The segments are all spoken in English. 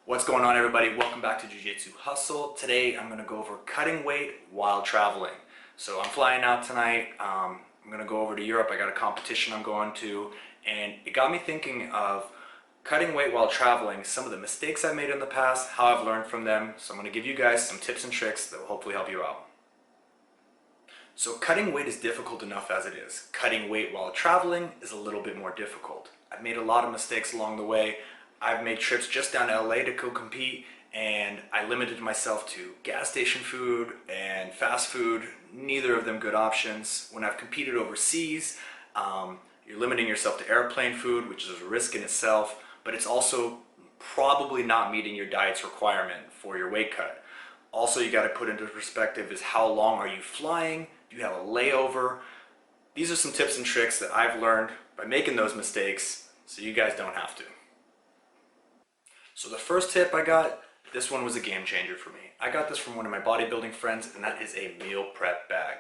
What's going on, everybody? Welcome back to Jiu Jitsu Hustle. Today I'm going to go over cutting weight while traveling. So I'm flying out tonight. I'm going to go over to Europe. I got a competition I'm going to, and it got me thinking of cutting weight while traveling, some of the mistakes I made in the past, how I've learned from them. So I'm going to give you guys some tips and tricks that will hopefully help you out. So cutting weight is difficult enough as it is. Cutting weight while traveling is a little bit more difficult. I've made a lot of mistakes along the way. I've made trips just down to LA to go compete, and I limited myself to gas station food and fast food, neither of them good options. When I've competed overseas, you're limiting yourself to airplane food, which is a risk in itself, but it's also probably not meeting your diet's requirement for your weight cut. Also, you got to put into perspective is how long are you flying? Do you have a layover? These are some tips and tricks that I've learned by making those mistakes so you guys don't have to. So the first tip I got, this one was a game changer for me. I got this from one of my bodybuilding friends, and that is a meal prep bag.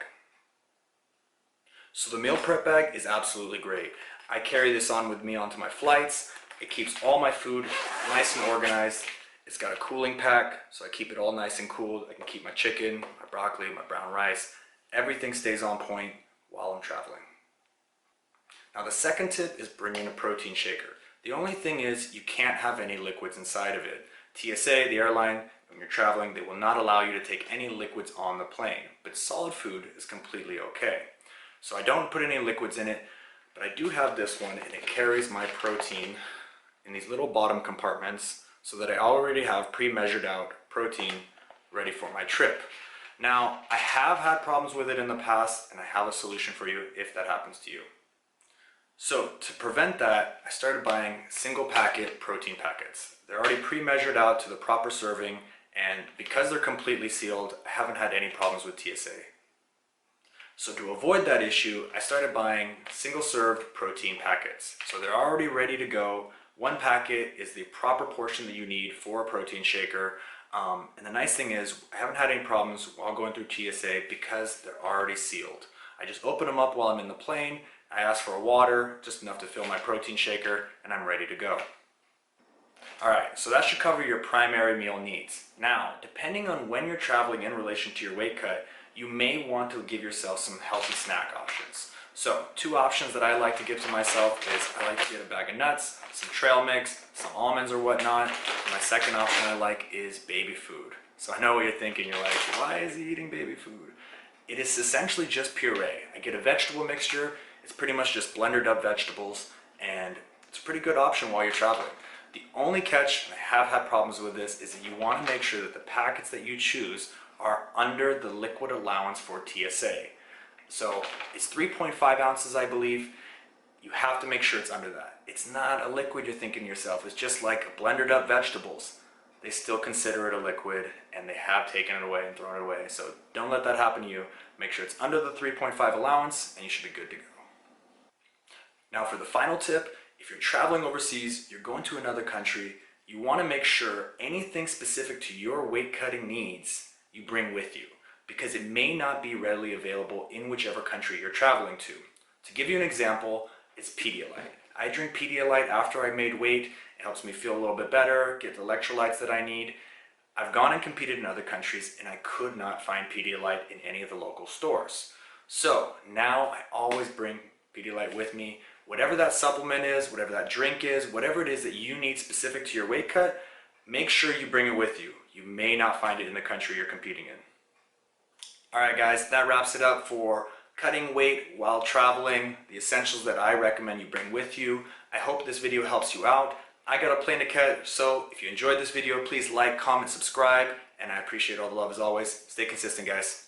So the meal prep bag is absolutely great. I carry this on with me onto my flights. It keeps all my food nice and organized. It's got a cooling pack, so I keep it all nice and cooled. I can keep my chicken, my broccoli, my brown rice. Everything stays on point while I'm traveling. Now the second tip is bringing a protein shaker. The only thing is you can't have any liquids inside of it. TSA, the airline, when you're traveling, they will not allow you to take any liquids on the plane, but solid food is completely okay. So I don't put any liquids in it, but I do have this one, and it carries my protein in these little bottom compartments so that I already have pre-measured out protein ready for my trip. Now, I have had problems with it in the past, and I have a solution for you if that happens to you. So to prevent that, I started buying single packet protein packets. They're already pre-measured out to the proper serving, and because they're completely sealed, I haven't had any problems with TSA. So to avoid that issue, I started buying single served protein packets. So they're already ready to go. One packet is the proper portion that you need for a protein shaker. And the nice thing is, I haven't had any problems while going through TSA because they're already sealed. I just open them up while I'm in the plane. I ask for water, just enough to fill my protein shaker, and I'm ready to go. Alright, so that should cover your primary meal needs. Now, depending on when you're traveling in relation to your weight cut, you may want to give yourself some healthy snack options. So, two options that I like to give to myself is I like to get a bag of nuts, some trail mix, some almonds or whatnot. And my second option I like is baby food. So I know what you're thinking, you're like, why is he eating baby food? It is essentially just puree. I get a vegetable mixture. It's pretty much just blendered up vegetables, and it's a pretty good option while you're traveling. The only catch, and I have had problems with this, is that you want to make sure that the packets that you choose are under the liquid allowance for TSA. So it's 3.5 ounces, I believe. You have to make sure it's under that. It's not a liquid, you're thinking to yourself. It's just like blendered up vegetables. They still consider it a liquid, and they have taken it away and thrown it away. So don't let that happen to you. Make sure it's under the 3.5 allowance, and you should be good to go. Now for the final tip, if you're traveling overseas, you're going to another country, you want to make sure anything specific to your weight cutting needs you bring with you, because it may not be readily available in whichever country you're traveling to. To give you an example, it's Pedialyte. I drink Pedialyte after I made weight. It helps me feel a little bit better, get the electrolytes that I need. I've gone and competed in other countries, and I could not find Pedialyte in any of the local stores. So now I always bring Pedialyte with me. Whatever that supplement is, whatever that drink is, whatever it is that you need specific to your weight cut, make sure you bring it with you. You may not find it in the country you're competing in. Alright guys, that wraps it up for cutting weight while traveling, the essentials that I recommend you bring with you. I hope this video helps you out. I got a plane to catch, so if you enjoyed this video, please like, comment, subscribe, and I appreciate all the love as always. Stay consistent, guys.